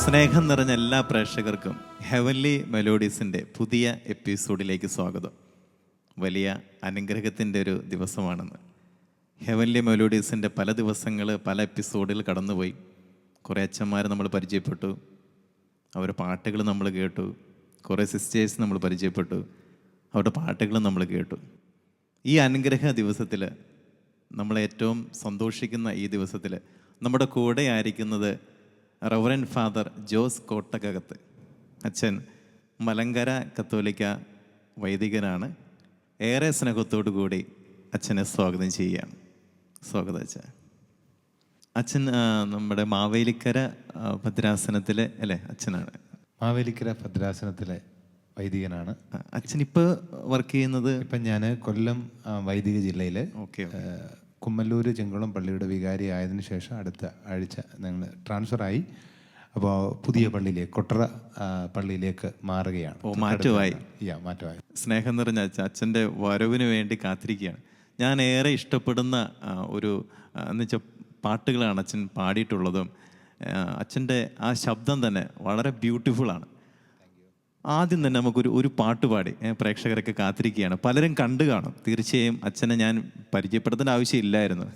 സ്നേഹം നിറഞ്ഞ എല്ലാ പ്രേക്ഷകർക്കും ഹെവൻലി മെലോഡീസിൻ്റെ പുതിയ എപ്പിസോഡിലേക്ക് സ്വാഗതം. വലിയ അനുഗ്രഹത്തിൻ്റെ ഒരു ദിവസമാണെന്ന്. ഹെവൻലി മെലോഡീസിൻ്റെ പല ദിവസങ്ങൾ പല എപ്പിസോഡിൽ കടന്നുപോയി. കുറേ അച്ഛന്മാരെ നമ്മൾ പരിചയപ്പെട്ടു, അവരുടെ പാട്ടുകൾ നമ്മൾ കേട്ടു. കുറേ സിസ്റ്റേഴ്സ് നമ്മൾ പരിചയപ്പെട്ടു, അവരുടെ പാട്ടുകൾ നമ്മൾ കേട്ടു. ഈ അനുഗ്രഹ ദിവസത്തിൽ, നമ്മളേറ്റവും സന്തോഷിക്കുന്ന ഈ ദിവസത്തിൽ നമ്മുടെ കൂടെ ആയിരിക്കുന്നത് റവറൻഡ് ഫാദർ ജോസ് കോട്ടക്കകത്ത് അച്ഛൻ. മലങ്കര കത്തോലിക്ക വൈദികനാണ്. ഏറെ സ്നേഹത്തോടു കൂടി അച്ഛനെ സ്വാഗതം ചെയ്യുകയാണ്. സ്വാഗതം അച്ഛൻ. അച്ഛൻ നമ്മുടെ മാവേലിക്കര ഭദ്രാസനത്തിലെ അല്ലേ അച്ഛനാണ്? മാവേലിക്കര ഭദ്രാസനത്തിലെ വൈദികനാണ്. അച്ഛൻ ഇപ്പോൾ വർക്ക് ചെയ്യുന്നത്? ഇപ്പം ഞാൻ കൊല്ലം വൈദിക ജില്ലയിൽ കുമ്മല്ലൂർ ചെങ്കുളം പള്ളിയുടെ വികാരി ആയതിനു ശേഷം അടുത്ത ആഴ്ച ഞങ്ങൾ ട്രാൻസ്ഫറായി. അപ്പോൾ പുതിയ പള്ളിയിലേക്ക്, കൊട്ടറ പള്ളിയിലേക്ക് മാറുകയാണ്. മാറ്റമായി. മാറ്റമായി. സ്നേഹം നിറഞ്ഞ അച്ഛൻ്റെ വരവിന് വേണ്ടി കാത്തിരിക്കുകയാണ്. ഞാൻ ഏറെ ഇഷ്ടപ്പെടുന്ന ഒരു എന്നുവെച്ചാൽ പാട്ടുകളാണ് അച്ഛൻ പാടിയിട്ടുള്ളതും. അച്ഛൻ്റെ ആ ശബ്ദം തന്നെ വളരെ ബ്യൂട്ടിഫുള്ളാണ്. ആദ്യം തന്നെ നമുക്കൊരു പാട്ട് പാടി പ്രേക്ഷകരൊക്കെ കാത്തിരിക്കുകയാണ്. പലരും കണ്ടു കാണും. തീർച്ചയായും അച്ഛനെ ഞാൻ പരിചയപ്പെടുത്തേണ്ട ആവശ്യമില്ലായിരുന്നു,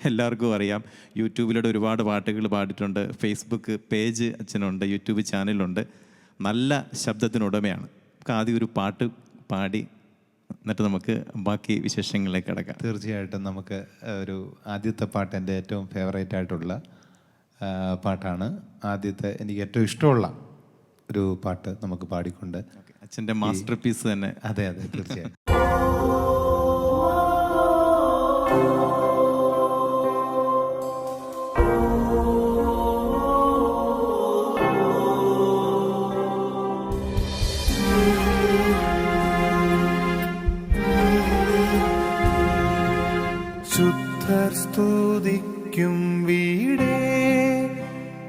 എല്ലാവർക്കും അറിയാം. യൂട്യൂബിലൂടെ ഒരുപാട് പാട്ടുകൾ പാടിയിട്ടുണ്ട്. ഫേസ്ബുക്ക് പേജ് അച്ഛനുണ്ട്, യൂട്യൂബ് ചാനലുണ്ട്. നല്ല ശബ്ദത്തിനുടമയാണ്. നമുക്ക് ആദ്യം ഒരു പാട്ട് പാടി എന്നിട്ട് നമുക്ക് ബാക്കി വിശേഷങ്ങളിലേക്ക് കിടക്കാം. തീർച്ചയായിട്ടും നമുക്ക് ഒരു ആദ്യത്തെ പാട്ട് എൻ്റെ ഏറ്റവും ഫേവറേറ്റ് ആയിട്ടുള്ള പാട്ടാണ്. ആദ്യത്തെ എനിക്ക് ഏറ്റവും ഇഷ്ടമുള്ള ഒരു പാട്ട് നമുക്ക് പാടിക്കൊണ്ട് അച്ഛൻ്റെ മാസ്റ്റർ പീസ് തന്നെ. അതെ അതെ, തീർച്ചയായും. ശുദ്ധർ സ്തുതിക്കും വീടേ,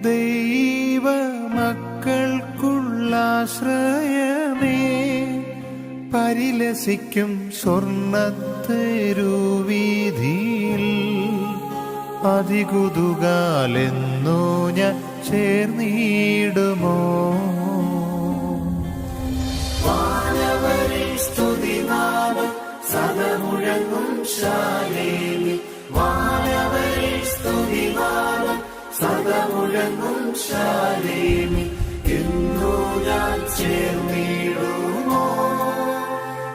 ദൈവ മക്കൾക്കുള്ളാശ്രയമേ, പരിലസിക്കും സ്വർണ്ണത്തെരുവീഥിയിൽ അതികുതുകാലെന്നോ ഞാൻ ചേർന്നിടുമോ? വാനവരിൽ സ്തുതിനാദം സദമുഴങ്ങും ശാലേമി, വാനവരിൽ സ്തുതിനാദം സദമുഴങ്ങും ശാലേമി, എന്നു ഞാൻ ചേർന്നിടുമോ?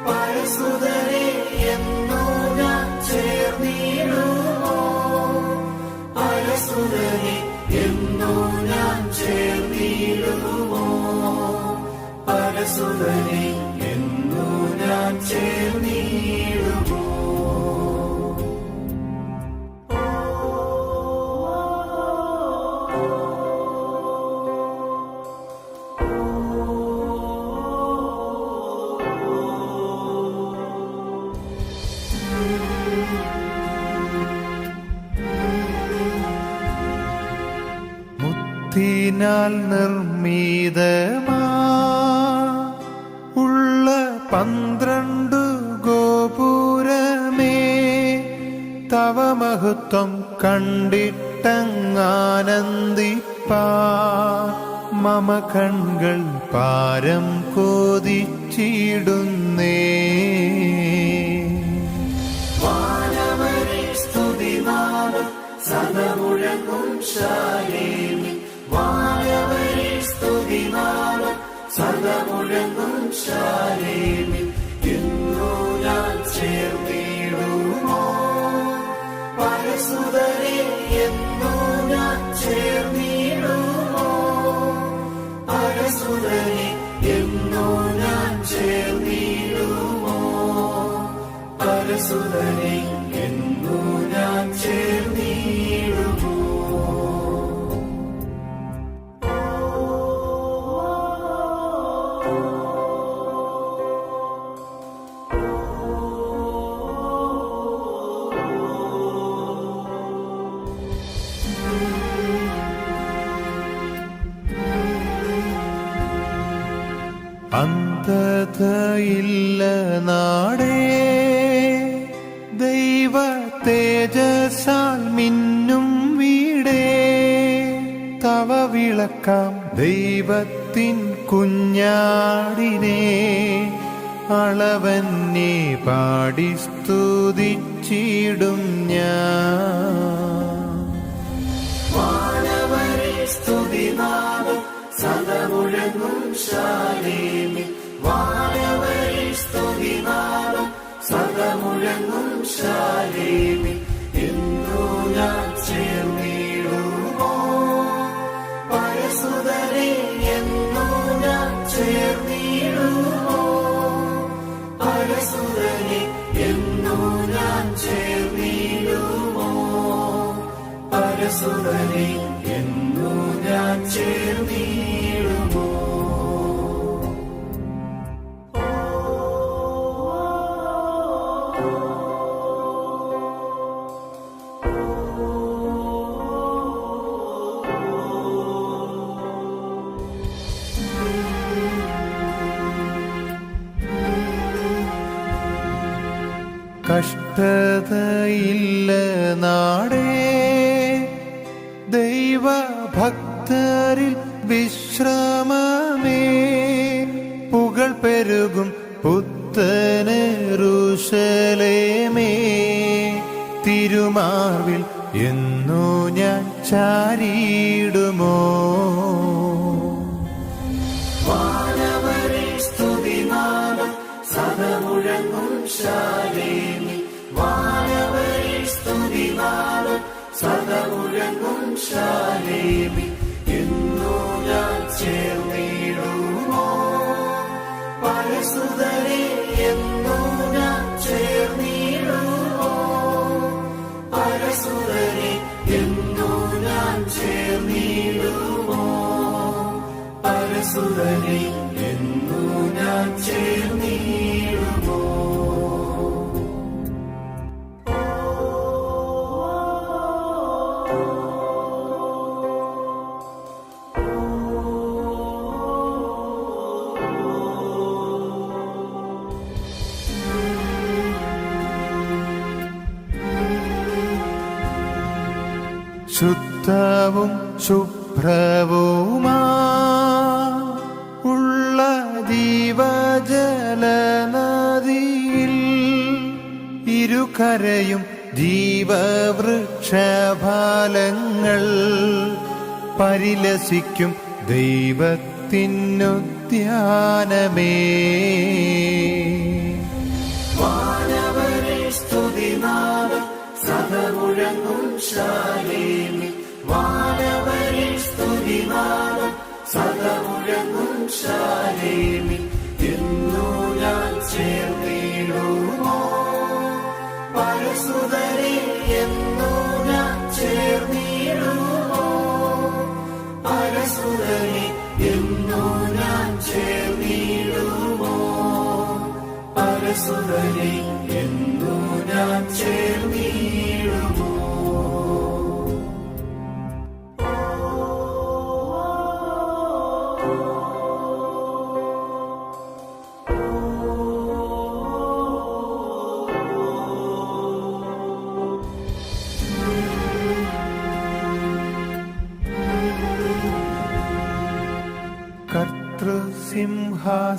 പരസുതരെ എന്നു ഞാൻ ചേർന്നിടുമോ? പരസുതരെ എന്നു ഞാൻ ചേർന്നിടുമോ? പരസുതരെ എന്നു ഞാൻ ചേർന്നിടുമോ? മുത്തിനാൽ നിർമ്മിതമാ ഉള്ള 12 ഗോപുരമേ, തവ മഹത്വം കണ്ടിട്ടങ്ങാനന്ദിപ്പാ, മമ കൺകൾ പാരം കൊതിച്ചിടുന്നേ. വാനവരിൽ സ്തുതിനാദം സദമുഴങ്ങും ശാലേമി, വാനവരിൽ സ്തുതിനാദം സദമുഴങ്ങും ശാലേമി, എന്നു ഞാൻ ചേർന്നിടുമോ? പരസുതരെ എന്നു ഞാൻ ചേർന്നിടുമോ? പരസുതരെ എന്നു ഞാൻ ചേർന്നിടുമോ? പരസുതരെ എന്നു ഞാൻ ചേർന്നിടുമോ? അന്ധതയില്ല നാടേ, ദൈവ തേജസാൽ മിന്നും വീടേ, തവ വിളക്കാം ദൈവത്തിൻ കുഞ്ഞാടിനെ അളവന്നെ പാടി സ്തുതിച്ചിടും ഞാൻ. വാനവരെ സ്തുതിനാദം സദമുഴങ്ങും ശാലേമി. വാനവരെ സ്തുതിനാദം സദമുഴങ്ങും ശാലേമി. എന്നു ഞാൻ ചേർന്നിടുമോ പരസുതരെ, എന്നു ഞാൻ ചേർന്നിടുമോ പരസുതരെ, എന്നു ഞാൻ ചേർന്നിടുമോ പരസുതരെ, എന്നു ഞാൻ ചേർന്നിടുമോ. കഷ്ടതയില്ല നാടേ, ദൈവഭക്തരിൽ വിശ്രമമേ, പുകൾ പെരുകും പുത്തനെറുശലേമേ, തിരുമാർവിൽ എന്നു ഞാൻ ചാരിയിടുമോ. വാനവരെ സ്തുതിനാദം സദമുഴങ്ങും ശാലേമി. വാനവരെ സ്തുതിനാദം സദമുഴങ്ങും ശാലേമി. എന്നു ഞാൻ ചേർന്നിടുമോ പരസുതരെ, എന്നു ഞാൻ ചേർന്നിടുമോ പരസുതരെ, എന്നു ഞാൻ ചേർന്നിടുമോ പരസുതരെ, എന്നു ഞാൻ ചേർന്നിടുമോ. ശുദ്ധവും ശുഭ്രവുമാ ഉള്ള ജീവജലനദിയിൽ ഇരുകരയും ജീവവൃക്ഷഫലങ്ങൾ പരിലസിക്കും ദൈവത്തിനുദ്യാനമേ. വാനവരെ സ്തുതിനാദം സദമുഴങ്ങും ശാലേമി. വാനവരെ സ്തുതിനാദം സദമുഴങ്ങും ശാലേമി. എന്നു ഞാൻ ചേർന്നിടുമോ പരസുതരെ, എന്നു ഞാൻ ചേർന്നിടുമോ പരസുതരെ, എന്നു ഞാൻ ചേർന്നിടുമോ പരസുതരെ, എന്നു ഞാൻ ചേർന്നിടുമോ.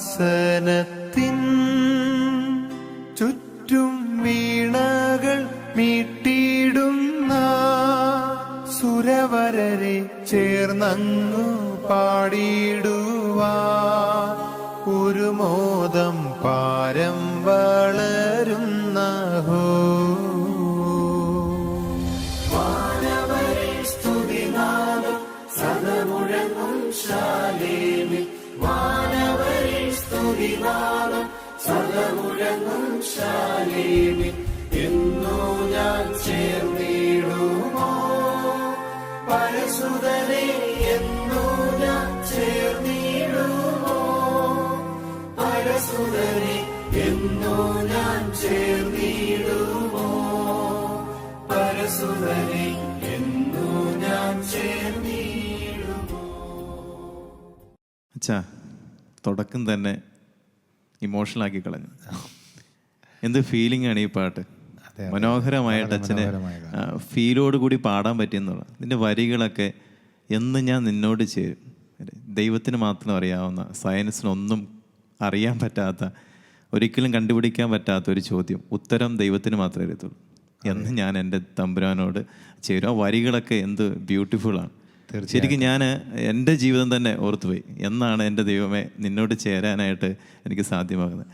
കർത്തൃസിംഹാസനത്തിൻ ചുറ്റും വീണകൾ മീട്ടിടുന്ന സുരവരരെ ചേർന്നങ്ങു പാടിടുവാൻ ഒരു മോദം പാരം വളരുന്ന ഹോ. വാനവരെ സ്തുതിനാദം സദമുഴങ്ങും ശാലേമി. വാനവരെ സ്തുതിനാദം സദമുഴങ്ങും ശാലേമി. എന്നു ഞാൻ ചേർന്നിടുമോ പരസുതരെ, എന്നു ഞാൻ ചേർന്നിടുമോ പരസുതരെ, എന്നു ഞാൻ ചേർന്നിടുമോ പരസുതരെ, എന്നു ഞാൻ ചേർന്നിടുമോ. അച്ഛാ, തുടക്കം തന്നെ ഇമോഷണലാക്കി കളഞ്ഞു. എന്ത് ഫീലിംഗ് ആണ് ഈ പാട്ട്. മനോഹരമായിട്ട് അച്ഛന് ഫീലോട് കൂടി പാടാൻ പറ്റിയെന്നുള്ള ഇതിൻ്റെ വരികളൊക്കെ എന്ന് ഞാൻ നിന്നോട് ചേരും. ദൈവത്തിന് മാത്രം അറിയാവുന്ന, സയൻസിനൊന്നും അറിയാൻ പറ്റാത്ത, ഒരിക്കലും കണ്ടുപിടിക്കാൻ പറ്റാത്ത ഒരു ചോദ്യം, ഉത്തരം ദൈവത്തിന് മാത്രമേ അറിയത്തുള്ളൂ. എന്ന് ഞാൻ എൻ്റെ തമ്പുരാനോട് ചേരും. ആ വരികളൊക്കെ എന്ത് ബ്യൂട്ടിഫുള്ളാണ്. ശരിക്കും ഞാൻ എൻ്റെ ജീവിതം തന്നെ ഓർത്തുപോയി. എന്നാണ് എൻ്റെ ദൈവമേ നിന്നോട് ചേരാനായിട്ട് എനിക്ക് സാധ്യമാകുന്നത്.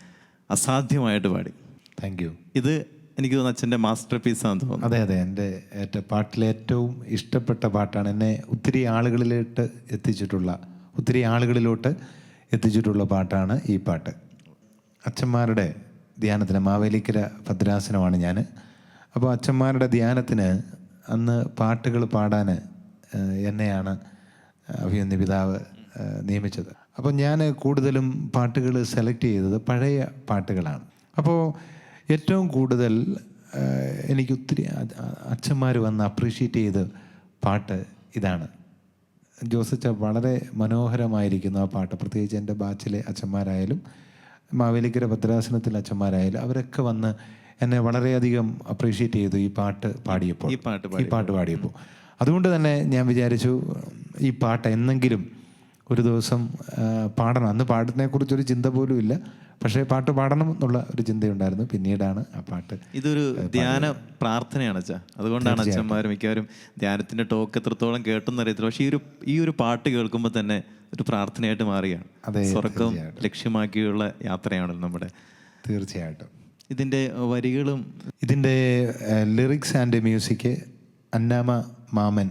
അസാധ്യമായിട്ട് പാടി. Thank you. ഇത് എനിക്ക് തോന്നുന്നു അച്ഛൻ്റെ മാസ്റ്റർ പീസാണെന്ന് തോന്നുന്നു. അതെ അതെ, എൻ്റെ പാട്ടിലെ ഏറ്റവും ഇഷ്ടപ്പെട്ട പാട്ടാണ്. എന്നെ ഒത്തിരി ആളുകളിലോട്ട് എത്തിച്ചിട്ടുള്ള പാട്ടാണ് ഈ പാട്ട്. അച്ഛന്മാരുടെ ധ്യാനത്തിന്, മാവേലിക്കര ഭദ്രാസനമാണ് ഞാൻ. അപ്പോൾ അച്ഛന്മാരുടെ ധ്യാനത്തിന് അന്ന് പാട്ടുകൾ പാടാൻ എന്നെയാണ് അഭിമന്യ പിതാവ് നിയമിച്ചത്. അപ്പോൾ ഞാൻ കൂടുതലും പാട്ടുകൾ സെലക്ട് ചെയ്തത് പഴയ പാട്ടുകളാണ്. അപ്പോൾ ഏറ്റവും കൂടുതൽ എനിക്ക് ഒത്തിരി അച്ഛന്മാർ വന്ന് അപ്രീഷിയേറ്റ് ചെയ്ത പാട്ട് ഇതാണ്. ജോസച്ച വളരെ മനോഹരമായിരിക്കുന്നു ആ പാട്ട്. പ്രത്യേകിച്ച് എൻ്റെ ബാച്ചിലെ അച്ഛന്മാരായാലും മാവേലിക്കര ഭദ്രാസനത്തിലെ അച്ഛന്മാരായാലും അവരൊക്കെ വന്ന് എന്നെ വളരെയധികം അപ്രീഷിയേറ്റ് ചെയ്തു ഈ പാട്ട് പാടിയപ്പോൾ. അതുകൊണ്ട് തന്നെ ഞാൻ വിചാരിച്ചു ഈ പാട്ട് എന്നെങ്കിലും ഒരു ദിവസം പാടണം. അന്ന് പാട്ടിനെക്കുറിച്ചൊരു ചിന്ത പോലും ഇല്ല, പക്ഷേ പാട്ട് പാടണം എന്നുള്ള ഒരു ചിന്തയുണ്ടായിരുന്നു. പിന്നീടാണ് ആ പാട്ട്. ഇതൊരു ധ്യാന പ്രാർത്ഥനയാണ് അച്ഛാ. അതുകൊണ്ടാണ് അച്ഛന്മാർ മിക്കവാറും ധ്യാനത്തിൻ്റെ ടോക്ക് എത്രത്തോളം കേട്ടെന്ന് അറിയത്തില്ല, പക്ഷേ ഈ ഒരു പാട്ട് കേൾക്കുമ്പോൾ തന്നെ ഒരു പ്രാർത്ഥനയായിട്ട് മാറുകയാണ്. സ്വർഗം ലക്ഷ്യമാക്കിയുള്ള യാത്രയാണല്ലോ നമ്മുടെ. തീർച്ചയായിട്ടും. ഇതിൻ്റെ വരികളും ഇതിൻ്റെ ലിറിക്സ് ആൻഡ് മ്യൂസിക് അന്നാമ മാമൻ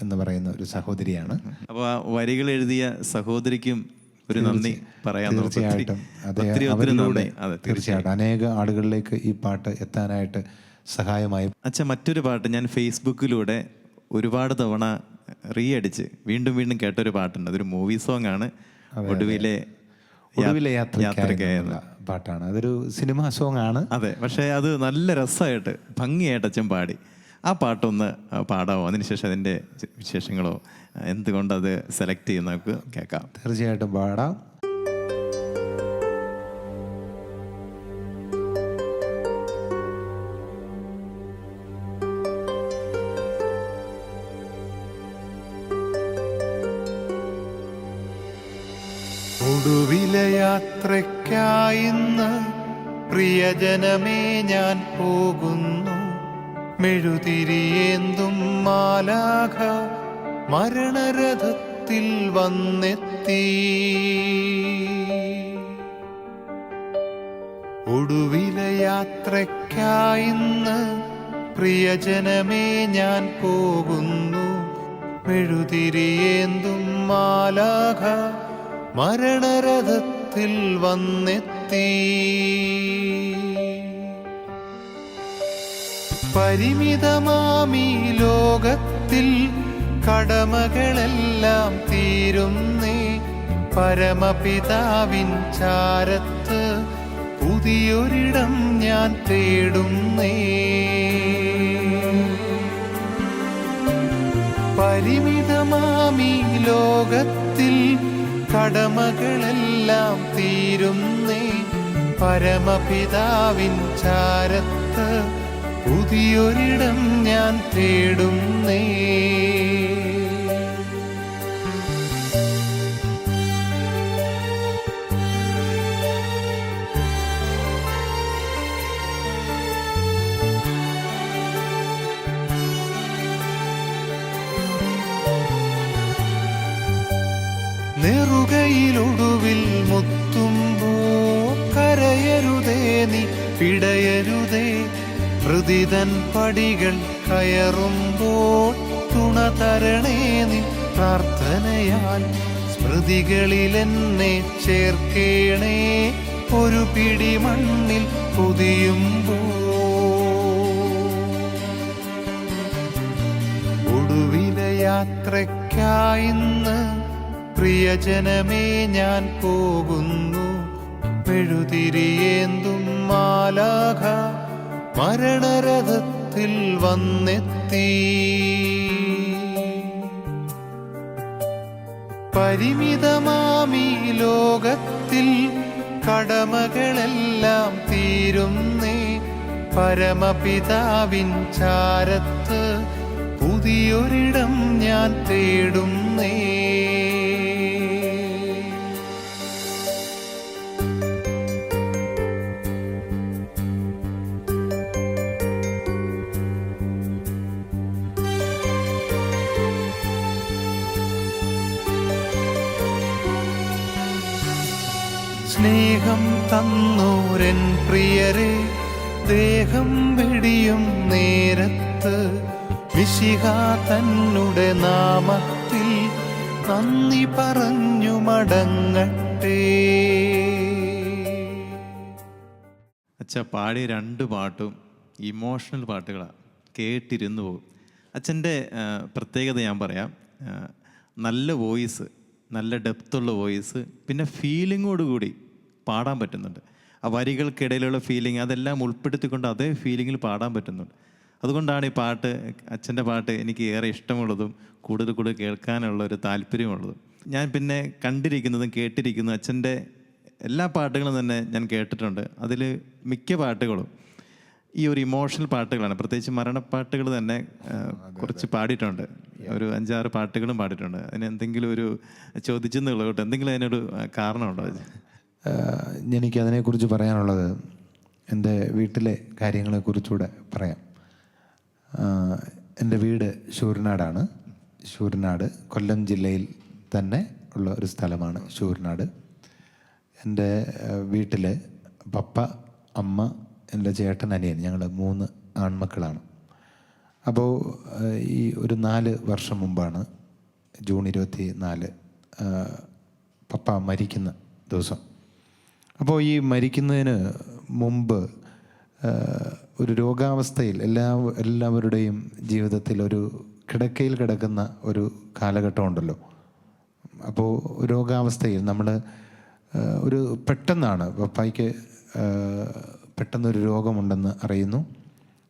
എന്ന് പറയുന്ന ഒരു സഹോദരിയാണ്. അപ്പോൾ ആ വരികൾ എഴുതിയ സഹോദരിക്കും ഒരു നന്ദി പറയാൻ. തീർച്ചയായിട്ടും തീർച്ചയായിട്ടും അനേക ആളുകളിലേക്ക് ഈ പാട്ട് എത്താനായിട്ട് സഹായമായി. അച്ഛാ, മറ്റൊരു പാട്ട് ഞാൻ ഫേസ്ബുക്കിലൂടെ ഒരുപാട് തവണ അടിച്ച് വീണ്ടും വീണ്ടും കേട്ടൊരു പാട്ടുണ്ട്. അതൊരു മൂവി സോങ് ആണ്. ഒടുവിലെ യാത്രയ്ക്കായുള്ള പാട്ടാണ്. അതൊരു സിനിമാ സോങ് ആണ്. അതെ, പക്ഷേ അത് നല്ല രസമായിട്ട് ഭംഗിയായിട്ട് അച്ഛൻ പാടി. ആ പാട്ടൊന്ന് പാടാമോ? അതിനുശേഷം അതിൻ്റെ വിശേഷങ്ങളോ എന്തുകൊണ്ടത് സെലക്ട് ചെയ്യുന്ന നമുക്ക് കേൾക്കാം. തീർച്ചയായിട്ടും പാടാം. ഒടുവിലെ യാത്രയ്ക്കായിന്ന് പ്രിയജനമേ ഞാൻ പോകുന്നു. മെഴുതിരിയേന്തും മാലാഖ മരണരഥത്തിൽ വന്നെത്തി. ഒടുവിലെ യാത്രയ്ക്കായിന്ന് പ്രിയജനമേ ഞാൻ പോകുന്നു. മെഴുതിരിയേന്തും മാലാഖ മരണരഥത്തിൽ വന്നെത്തി. പരിമിതമാമീ ലോകത്തിൽ കടമകളെല്ലാം തീരുന്നേ. പരമപിതാവിൻ ചാരത്ത് പുതിയൊരിടം ഞാൻ തേടുന്നേ. പരിമിതമാമീ ലോകത്തിൽ കടമകളെല്ലാം തീരുന്നേ. പരമപിതാവിൻ ചാരത്ത് പുതിയൊരിടം ഞാൻ തേടുന്നേ. നെറുകയിലൊടുവിൽ മുത്തുമ്പോ കരയരുതേ നീ പിടയരുതേ. ഹൃദിതൻ പടികൾ കയറുമ്പോൾ തുണ തരണേ നീ പ്രാർത്ഥനയാൽ. സ്മൃതികളിലെന്നെ ചേർക്കേണേ ഒരു പിടി മണ്ണിൽ പൊതിയുമ്പോ. ഒടുവിലെ യാത്രയ്ക്കായിന്ന് പ്രിയജനമേ ഞാൻ പോകുന്നു. മെഴുതിരിയേന്തും മാലാഖ മരണരഥത്തിൽ വന്നെത്തി. പരിമിതമാമീ ലോകത്തിൽ കടമകളെല്ലാം തീരുന്നേ. പരമപിതാവിൻ ചാരത്ത് പുതിയൊരിടം ഞാൻ തേടുന്നേ. സ്നേഹം തന്നോരൻ പ്രിയരെ, ദേഹം വെടിയും നേരത്ത് മിശിഹ തന്നുടെ നാമത്തിൽ നന്ദി പറഞ്ഞു മടങ്ങട്ടെ. അച്ഛ പാടിയ 2 പാട്ടും ഇമോഷണൽ പാട്ടുകളാണ്, കേട്ടിരുന്നു പോകും. അച്ഛൻ്റെ പ്രത്യേകത ഞാൻ പറയാം, നല്ല വോയിസ്, നല്ല ഡെപ്തുള്ള വോയിസ്, പിന്നെ ഫീലിങ്ങോടുകൂടി പാടാൻ പറ്റുന്നുണ്ട്. ആ വരികൾക്കിടയിലുള്ള ഫീലിംഗ് അതെല്ലാം ഉൾപ്പെടുത്തിക്കൊണ്ട് അതേ ഫീലിങ്ങിൽ പാടാൻ പറ്റുന്നുണ്ട്. അതുകൊണ്ടാണ് ഈ പാട്ട്, അച്ഛൻ്റെ പാട്ട് എനിക്ക് ഏറെ ഇഷ്ടമുള്ളതും കൂടുതൽ കേൾക്കാനുള്ള ഒരു താല്പര്യമുള്ളതും. ഞാൻ പിന്നെ കണ്ടിരിക്കുന്നതും കേട്ടിരിക്കുന്നതും അച്ഛൻ്റെ എല്ലാ പാട്ടുകളും തന്നെ ഞാൻ കേട്ടിട്ടുണ്ട്. അതിൽ മിക്ക പാട്ടുകളും ഈ ഒരു ഇമോഷണൽ പാട്ടുകളാണ്. പ്രത്യേകിച്ച് മരണപ്പാട്ടുകൾ തന്നെ കുറച്ച് പാടിയിട്ടുണ്ട്, ഒരു 5-6 പാട്ടുകളും പാടിയിട്ടുണ്ട്. അതിന് എന്തെങ്കിലും ഒരു ചോദിച്ചെന്നുള്ളത് കേട്ടോ, എന്തെങ്കിലും അതിനൊരു കാരണമുണ്ടോ? എനിക്കതിനെക്കുറിച്ച് പറയാനുള്ളത് എൻ്റെ വീട്ടിലെ കാര്യങ്ങളെക്കുറിച്ചുകൂടെ പറയാം. എൻ്റെ വീട് ശൂരനാടാണ്. ശൂരനാട് കൊല്ലം ജില്ലയിൽ തന്നെ ഉള്ള ഒരു സ്ഥലമാണ് ശൂരനാട്. എൻ്റെ വീട്ടിൽ പപ്പ, അമ്മ, എൻ്റെ ചേട്ടൻ, അനിയൻ, ഞങ്ങൾ 3 ആൺമക്കളാണ്. അപ്പോൾ ഈ ഒരു 4 വർഷം മുമ്പാണ്, ജൂൺ 24 പപ്പ മരിക്കുന്ന ദിവസം. അപ്പോൾ ഈ മരിക്കുന്നതിന് മുമ്പ് ഒരു രോഗാവസ്ഥയിൽ എല്ലാവരുടെയും ജീവിതത്തിൽ ഒരു കിടക്കയിൽ കിടക്കുന്ന ഒരു കാലഘട്ടം ഉണ്ടല്ലോ. അപ്പോൾ രോഗാവസ്ഥയിൽ നമ്മൾ ഒരു പെട്ടെന്നാണ് പപ്പായ്ക്ക് പെട്ടെന്നൊരു രോഗമുണ്ടെന്ന് അറിയുന്നു.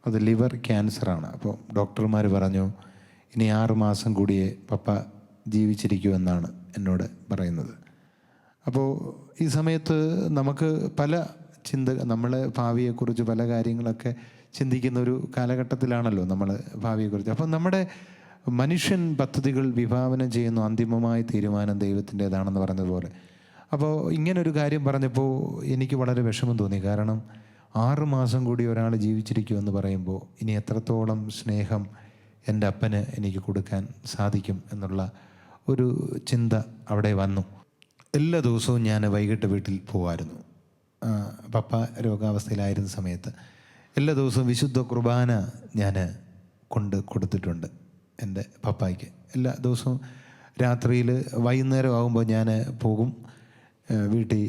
അത് ലിവർ ക്യാൻസറാണ്. അപ്പോൾ ഡോക്ടർമാർ പറഞ്ഞു ഇനി 6 മാസം കൂടിയേ പപ്പ ജീവിച്ചിരിക്കുമെന്നാണ് എന്നോട് പറയുന്നത്. അപ്പോൾ ഈ സമയത്ത് നമുക്ക് പല നമ്മൾ ഭാവിയെക്കുറിച്ച് പല കാര്യങ്ങളൊക്കെ ചിന്തിക്കുന്ന ഒരു കാലഘട്ടത്തിലാണല്ലോ നമ്മൾ ഭാവിയെക്കുറിച്ച്. അപ്പോൾ നമ്മുടെ മനുഷ്യൻ പദ്ധതികൾ വിഭാവനം ചെയ്യുന്ന അന്തിമമായ തീരുമാനം ദൈവത്തിൻ്റെതാണെന്ന് പറഞ്ഞതുപോലെ. അപ്പോൾ ഇങ്ങനൊരു കാര്യം പറഞ്ഞപ്പോൾ എനിക്ക് വളരെ വിഷമം തോന്നി. കാരണം 6 മാസം കൂടി ഒരാൾ ജീവിച്ചിരിക്കുമെന്ന് പറയുമ്പോൾ ഇനി എത്രത്തോളം സ്നേഹം എൻ്റെ അപ്പന് എനിക്ക് കൊടുക്കാൻ സാധിക്കും എന്നുള്ള ഒരു ചിന്ത അവിടെ വന്നു. എല്ലാ ദിവസവും ഞാൻ വൈകിട്ട് വീട്ടിൽ പോകുമായിരുന്നു. പപ്പ രോഗാവസ്ഥയിലായിരുന്ന സമയത്ത് എല്ലാ ദിവസവും വിശുദ്ധ കുർബാന ഞാൻ കൊടുത്തിട്ടുണ്ട് എൻ്റെ പപ്പായ്ക്ക്. എല്ലാ ദിവസവും രാത്രിയിൽ വൈകുന്നേരം ആകുമ്പോൾ ഞാൻ പോകും, വീട്ടിൽ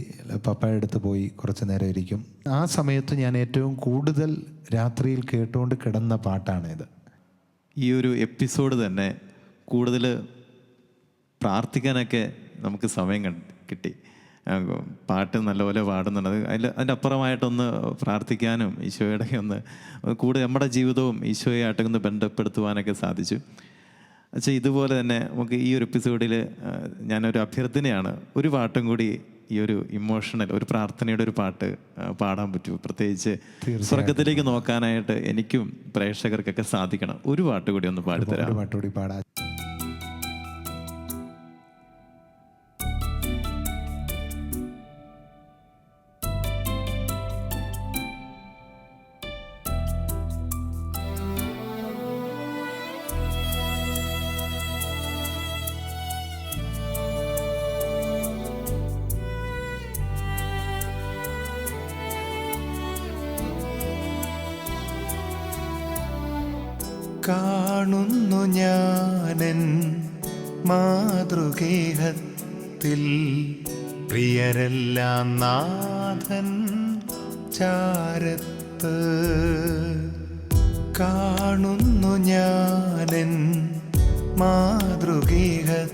പപ്പയുടെ അടുത്ത് പോയി കുറച്ച് നേരം ഇരിക്കും. ആ സമയത്ത് ഞാൻ ഏറ്റവും കൂടുതൽ രാത്രിയിൽ കേട്ടുകൊണ്ട് കിടന്ന പാട്ടാണിത്. ഈ ഒരു എപ്പിസോഡ് തന്നെ കൂടുതൽ പ്രാർത്ഥിക്കാനൊക്കെ നമുക്ക് സമയം കിട്ടി. പാട്ട് നല്ലപോലെ പാടുന്നുണ്ട്. അതിൻ്റെ അപ്പുറമായിട്ടൊന്ന് പ്രാർത്ഥിക്കാനും ഈശോയുടെ ഒന്ന് കൂടുതൽ നമ്മുടെ ജീവിതവും ഈശോയായിട്ടൊക്കെ ഒന്ന് ബന്ധപ്പെടുത്തുവാനൊക്കെ സാധിച്ചു. പക്ഷേ ഇതുപോലെ തന്നെ നമുക്ക് ഈ ഒരു എപ്പിസോഡിൽ ഞാനൊരു അഭ്യർത്ഥനയാണ്, ഒരു പാട്ടും കൂടി ഈ ഒരു ഇമോഷണൽ ഒരു പ്രാർത്ഥനയുടെ ഒരു പാട്ട് പാടാൻ പറ്റുമോ? പ്രത്യേകിച്ച് സ്വർഗത്തിലേക്ക് നോക്കാനായിട്ട് എനിക്കും പ്രേക്ഷകർക്കൊക്കെ സാധിക്കണം. ഒരു പാട്ട് കൂടി ഒന്ന് പാടിത്തരാം. പാട്ടുകൂടി പാടാം. കാണുന്നു ഞാനൻ മാതൃഗേഹത്തിൽ പ്രിയരെല്ലാം നാഥൻ ചാരത്ത്. കാണുന്നു ഞാനൻ മാതൃഗേഹത്തിൽ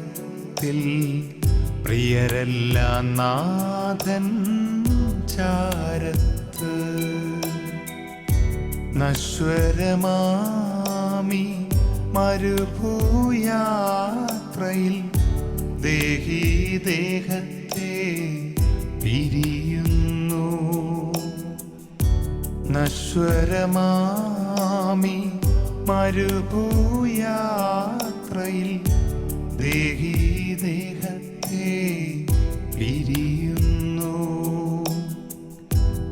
പ്രിയരെല്ലാം നാഥൻ ചാരത്ത്. നശ്വരമാമി മരുഭൂയാത്രയിൽ ദേഹി ദേഹത്തെ പിരിയുന്നു. നശ്വരമാമി മരുഭൂയാത്രയിൽ ദേഹി ദേഹത്തെ പിരിയുന്നു.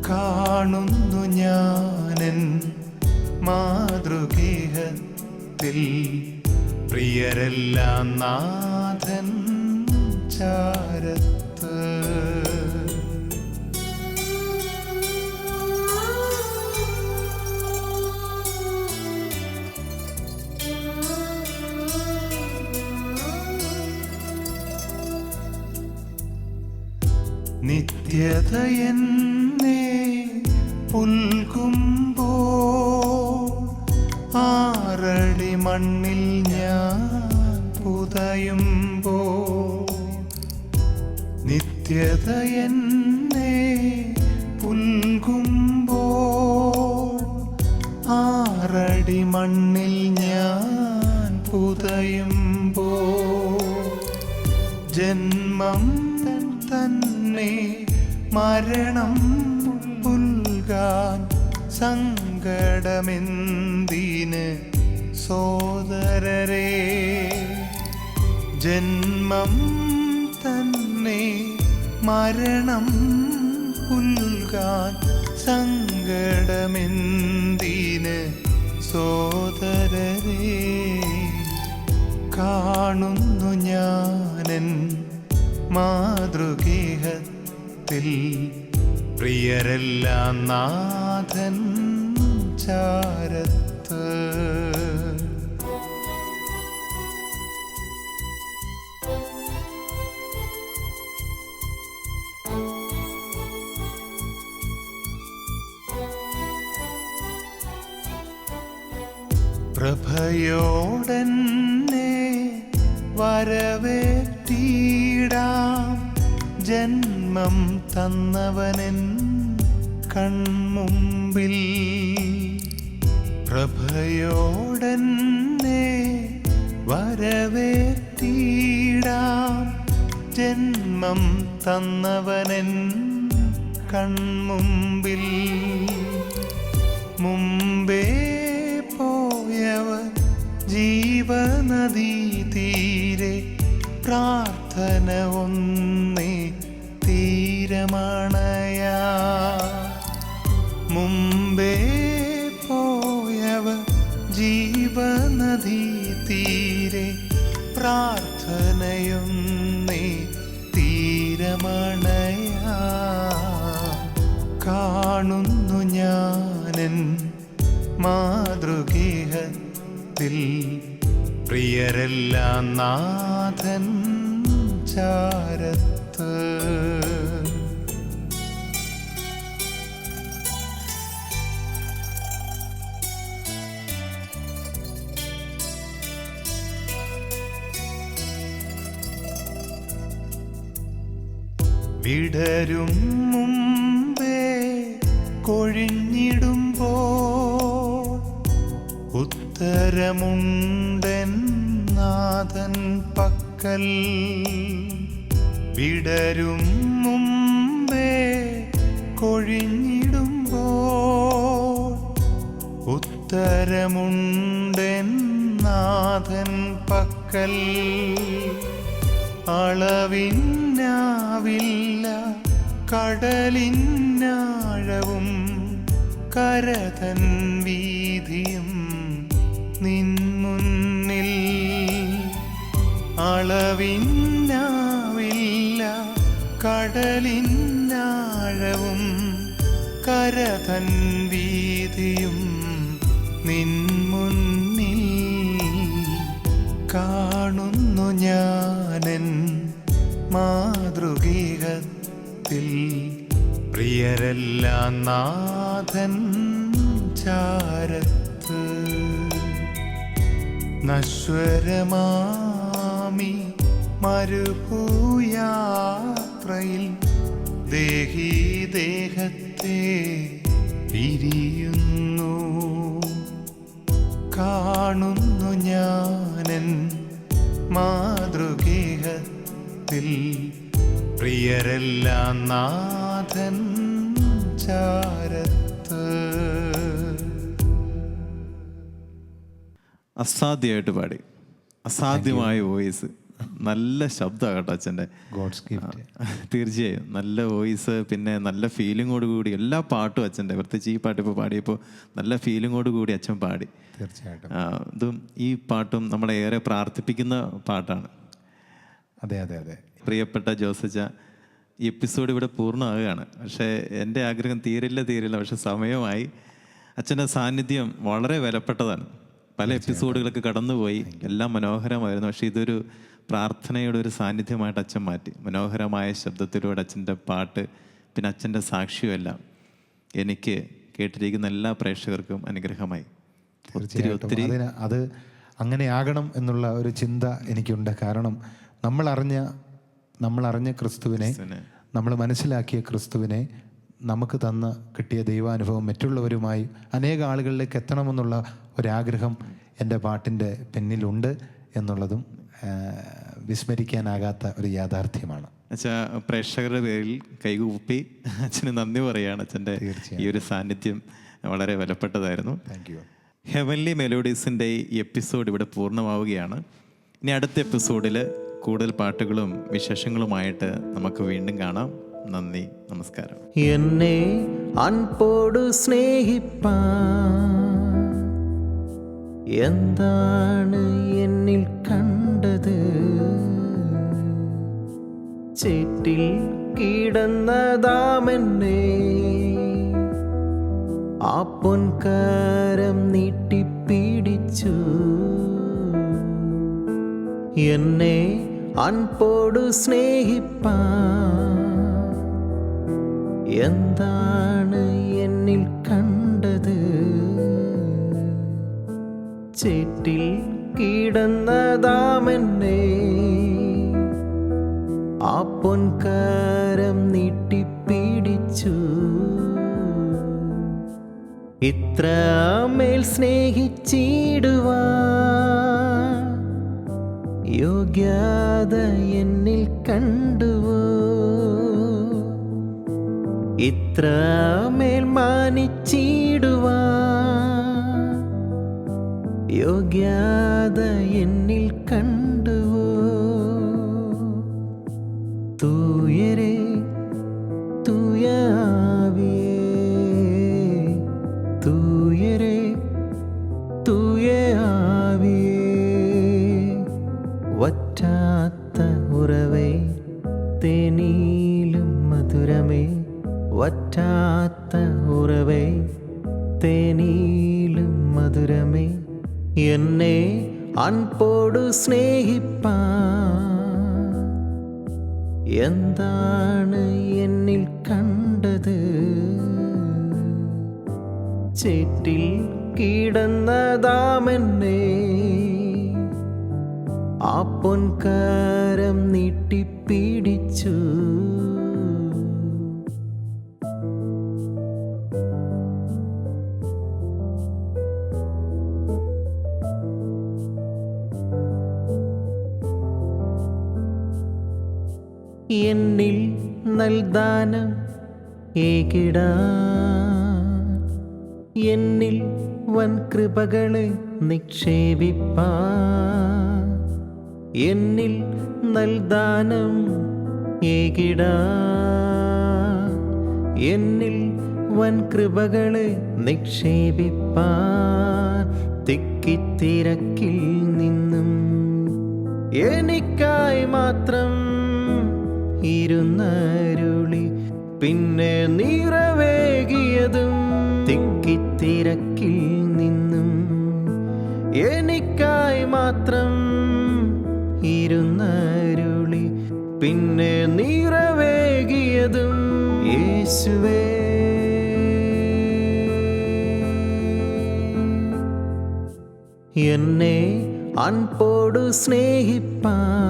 കാണുന്നു ഞാനൻ മാതൃഗേഹത്തിൽ പ്രിയരെല്ലാം നാഥൻ ചാരത്ത്. നിത്യതയെന്നെ പുൽകുമ്പോ ആറടി മണ്ണിൽ ഞാൻ പുതയുമ്പോ, നിത്യതയെന്നെ പുൽകുമ്പോ ആറടി മണ്ണിൽ ഞാൻ പുതയുമ്പോ, ജന്മം തന്നെ മരണം പുൽകാൻ സങ്കടമെന്തിന് സോദരരേ. ജന്മം തന്നെ മരണം പുൽകാൻ സങ്കടമെന്തിന് സോദരരേ. കാണുന്നു ഞാനൻ മാതൃഗേഹത്തിൽ പ്രിയരെല്ലാം നാഥൻ ചാരത്ത്. പ്രഭയോടെന്നെ വരവേറ്റിടാം ജന്മം തന്നവനൻ കൺമുമ്പിൽ. പ്രഭയോടെന്നെ വരവേറ്റിടാം ജന്മം തന്നവനൻ കൺമുമ്പിൽ. മുമ്പേ പോയവർ ജീവനദീ തീരെ പ്രാർത്ഥന ഒന്നേ തീരമണയാ. മുമ്പേ പോയവർ ജീവനദീ തീരെ പ്രാർത്ഥനയൊന്നേ തീരമണയാ. കാണുന്നു ഞാനൻ മാതൃഗേഹത്തിൽ പ്രിയരെല്ലാം നാഥൻ ചാരത്ത്. വിടരും മുമ്പേ കൊഴിഞ്ഞിടുമ്പോ ഉത്തരമുണ്ടൻ നാഥൻ പക്കൽ. വിടരും മുമ്പേ കൊഴിഞ്ഞിടുമ്പോ ഉത്തരമുണ്ടൻ നാഥൻ പക്കൽ. അളവിന്നാവില്ല കടലിന്നാഴവും കരതൻ വീതിയും നിൻ മുന്നിൽ. അളവിന്നാവില്ല കടലിന്നാഴവും കരതൻ വീതിയും നിൻ മുന്നിൽ. കാണുന്നു ഞാനൻ മാതൃഗേഹത്തിൽ പ്രിയരെല്ലാം നാഥൻ ചാരത്ത്. നശ്വരമാമി മരുഭൂയാത്രയിൽ ദേഹി ദേഹത്തെ പിരിയുന്നു. കാണുന്നു ഞാനൻ മാതൃഗേഹത്തിൽ പ്രിയരെല്ലാം നാഥൻ ചാരത്ത്. അസാധ്യമായിട്ട് പാടി. അസാധ്യമായ വോയിസ്, നല്ല ശബ്ദമാണ് കേട്ടോ അച്ഛൻ്റെ. God's gift. തീർച്ചയായും നല്ല വോയിസ്, പിന്നെ നല്ല ഫീലിങ്ങോട് കൂടി എല്ലാ പാട്ടും അച്ഛൻ്റെ, പ്രത്യേകിച്ച് ഈ പാട്ട് ഇപ്പോൾ പാടിയപ്പോൾ നല്ല ഫീലിങ്ങോട് കൂടി അച്ഛൻ പാടി. തീർച്ചയായിട്ടും ഇതും ഈ പാട്ടും നമ്മളെ ഏറെ പ്രാർത്ഥിപ്പിക്കുന്ന പാട്ടാണ്. അതെ അതെ അതെ. പ്രിയപ്പെട്ട ജോസച്ച, ഈ എപ്പിസോഡ് ഇവിടെ പൂർണ്ണമാകുകയാണ്. പക്ഷേ എൻ്റെ ആഗ്രഹം തീരില്ല, പക്ഷെ സമയമായി. അച്ഛൻ്റെ സാന്നിധ്യം വളരെ വിലപ്പെട്ടതാണ്. പല എപ്പിസോഡുകളൊക്കെ കടന്നുപോയി, എല്ലാം മനോഹരമായിരുന്നു. പക്ഷേ ഇതൊരു പ്രാർത്ഥനയുടെ ഒരു സാന്നിധ്യമായിട്ട് അച്ഛൻ മാറ്റി. മനോഹരമായ ശബ്ദത്തിലൂടെ അച്ഛൻ്റെ പാട്ട്, പിന്നെ അച്ഛൻ്റെ സാക്ഷ്യമെല്ലാം എനിക്ക് കേട്ടിരിക്കുന്ന എല്ലാ പ്രേക്ഷകർക്കും അനുഗ്രഹമായി. ഒത്തിരി അത് അങ്ങനെയാകണം എന്നുള്ള ഒരു ചിന്ത എനിക്കുണ്ട്. കാരണം നമ്മളറിഞ്ഞ ക്രിസ്തുവിനെ, നമ്മൾ മനസ്സിലാക്കിയ ക്രിസ്തുവിനെ നമുക്ക് കിട്ടിയ ദൈവാനുഭവം മറ്റുള്ളവരുമായി അനേക ആളുകളിലേക്ക് എത്തണമെന്നുള്ള ഒരാഗ്രഹം എൻ്റെ പാട്ടിൻ്റെ പിന്നിലുണ്ട് എന്നുള്ളതും വിസ്മരിക്കാനാകാത്ത ഒരു യാഥാർത്ഥ്യമാണ്. അച്ഛാ, പ്രേക്ഷകരുടെ പേരിൽ കൈകൂപ്പി അച്ഛന് നന്ദി പറയുകയാണ്. അച്ഛൻ്റെ ഈ ഒരു സാന്നിധ്യം വളരെ വിലപ്പെട്ടതായിരുന്നു. Thank you. ഹെവൻലി മെലോഡീസിൻ്റെ ഈ എപ്പിസോഡ് ഇവിടെ പൂർണ്ണമാവുകയാണ്. ഇനി അടുത്ത എപ്പിസോഡിൽ കൂടുതൽ പാട്ടുകളും വിശേഷങ്ങളുമായിട്ട് നമുക്ക് വീണ്ടും കാണാം. നന്ദി, നമസ്കാരം. എന്നെ അൻപോടു സ്നേഹിപ്പാൻ എന്താണ് എന്നിൽ കണ്ടത്? ചേറ്റിൽ കിടന്നതാമെന്നെ ആ പൊൻകരം നീട്ടിപ്പിടിച്ചു. എന്നെ അൻപോടു സ്നേഹിപ്പാൻ എന്താണ് എന്നിൽ കണ്ടത്? ചേറ്റിൽ കിടന്നതാമെന്നെ ആ പൊൻകരം നീട്ടിപ്പിടിച്ചു. ഇത്രമേൽ സ്നേഹിച്ചിടുവാൻ യോഗ്യത എന്നിൽ കണ്ടുവോ? ഇത്രമേൽ മാനിച്ചിടുവാൻ യോഗ്യത എന്നിൽ കണ്ടുവോ? തൂയരെ തൂയാവിയേ, തൂയരെ തൂയാവിയേ, വറ്റാത്ത ഉറവേ തേനിലും മധുരമേ, വറ്റാത്ത ഉറവേ തേനിലും മധുരമേ, എന്നെ അൻപോടു സ്നേഹിപ്പാൻ എന്താണ് എന്നിൽ കണ്ടത്? ചേറ്റിൽ കിടന്നതാമെന്നെ ആ പൊൻകരം നീട്ടിപ്പിടിച്ചു. എന്നിൽ നൽദാനം ഏകിടാൻ, എന്നിൽ വൻ കൃപകളെ നിക്ഷേപിപ്പാൻ, എന്നിൽ നൽദാനം ഏകിടാൻ, എന്നിൽ വൻ കൃപകളെ നിക്ഷേപിപ്പാൻ, തിക്കിത്തിരക്കിൽ നിന്നും എനിക്കായി മാത്രം ഇരുന്നരുളി പിന്നെ നിറവേകിയതും, തിക്കിത്തിരക്കിൽ നിന്നും എനിക്കായി മാത്രം ഇരുന്നരുളി പിന്നെ നിറവേകിയതും യേശുവേ. എന്നെ അൻപോടു സ്നേഹിപ്പാൻ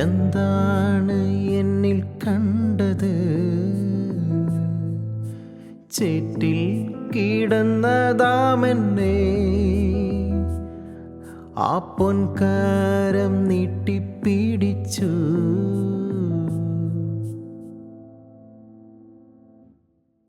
എന്താണ് എന്നിൽ കണ്ടത്? ചേറ്റിൽ കിടന്നതാമെന്നെ ആ പൊൻകരം നീട്ടിപ്പി